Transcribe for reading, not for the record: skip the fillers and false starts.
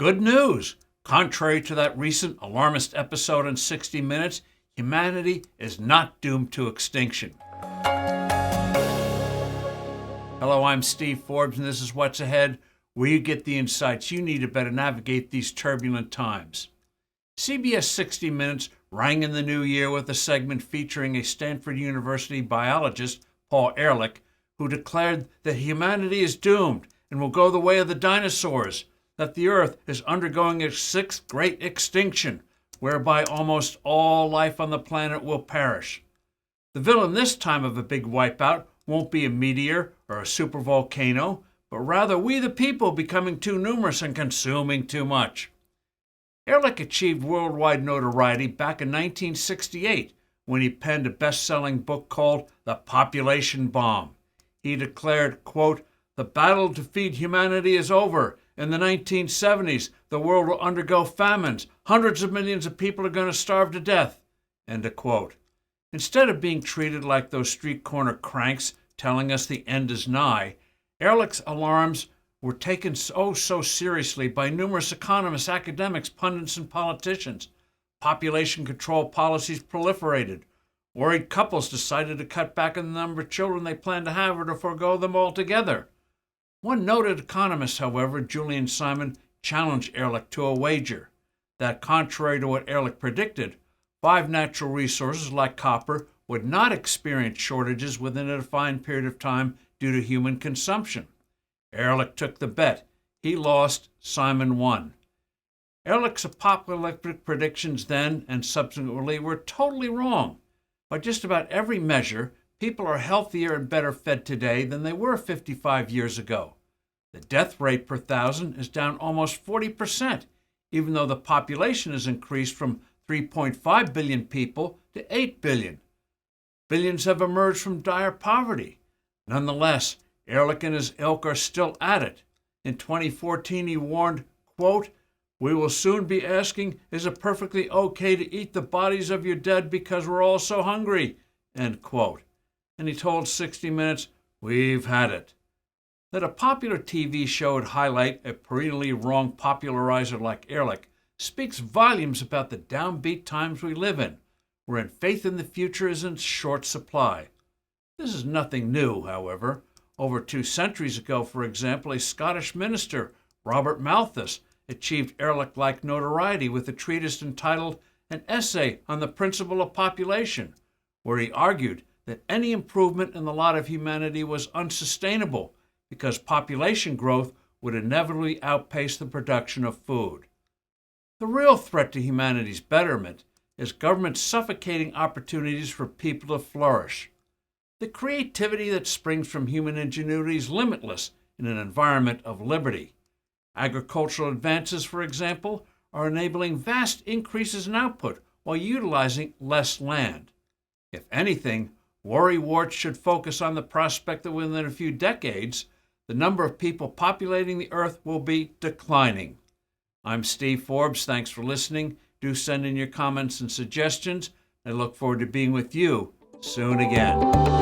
good news. Contrary to that recent alarmist episode in 60 Minutes, humanity is not doomed to extinction. Hello, I'm Steve Forbes, and this is What's Ahead, where you get the insights you need to better navigate these turbulent times. CBS 60 Minutes rang in the new year with a segment featuring a Stanford University biologist, Paul Ehrlich, who declared that humanity is doomed and will go the way of the dinosaurs, that the Earth is undergoing its sixth great extinction, whereby almost all life on the planet will perish. The villain this time of a big wipeout won't be a meteor or a supervolcano, but rather we the people becoming too numerous and consuming too much. Ehrlich achieved worldwide notoriety back in 1968 when he penned a best-selling book called The Population Bomb. He declared, quote, "The battle to feed humanity is over. In the 1970s, the world will undergo famines. Hundreds of millions of people are going to starve to death." End of quote. Instead of being treated like those street corner cranks telling us the end is nigh, Ehrlich's alarms were taken so seriously by numerous economists, academics, pundits, and politicians. Population control policies proliferated. Worried couples decided to cut back on the number of children they planned to have or to forego them altogether. One noted economist, however, Julian Simon, challenged Ehrlich to a wager that, contrary to what Ehrlich predicted, 5 natural resources like copper would not experience shortages within a defined period of time due to human consumption. Ehrlich took the bet. He lost, Simon won. Ehrlich's apocalyptic predictions then and subsequently were totally wrong. By just about every measure, people are healthier and better fed today than they were 55 years ago. The death rate per thousand is down almost 40%, even though the population has increased from 3.5 billion people to 8 billion. Billions have emerged from dire poverty. Nonetheless, Ehrlich and his ilk are still at it. In 2014, he warned, quote, "We will soon be asking, is it perfectly okay to eat the bodies of your dead because we're all so hungry?" End quote. And he told 60 Minutes, "We've had it." That a popular TV show would highlight a perennially wrong popularizer like Ehrlich speaks volumes about the downbeat times we live in, wherein faith in the future is in short supply. This is nothing new, however. Over 2 centuries ago, for example, a Scottish minister, Robert Malthus, achieved Ehrlich-like notoriety with a treatise entitled An Essay on the Principle of Population, where he argued that any improvement in the lot of humanity was unsustainable because population growth would inevitably outpace the production of food. The real threat to humanity's betterment is government suffocating opportunities for people to flourish. The creativity that springs from human ingenuity is limitless in an environment of liberty. Agricultural advances, for example, are enabling vast increases in output while utilizing less land. If anything, worrywarts should focus on the prospect that within a few decades, the number of people populating the earth will be declining. I'm Steve Forbes. Thanks for listening. Do send in your comments and suggestions. I look forward to being with you soon again.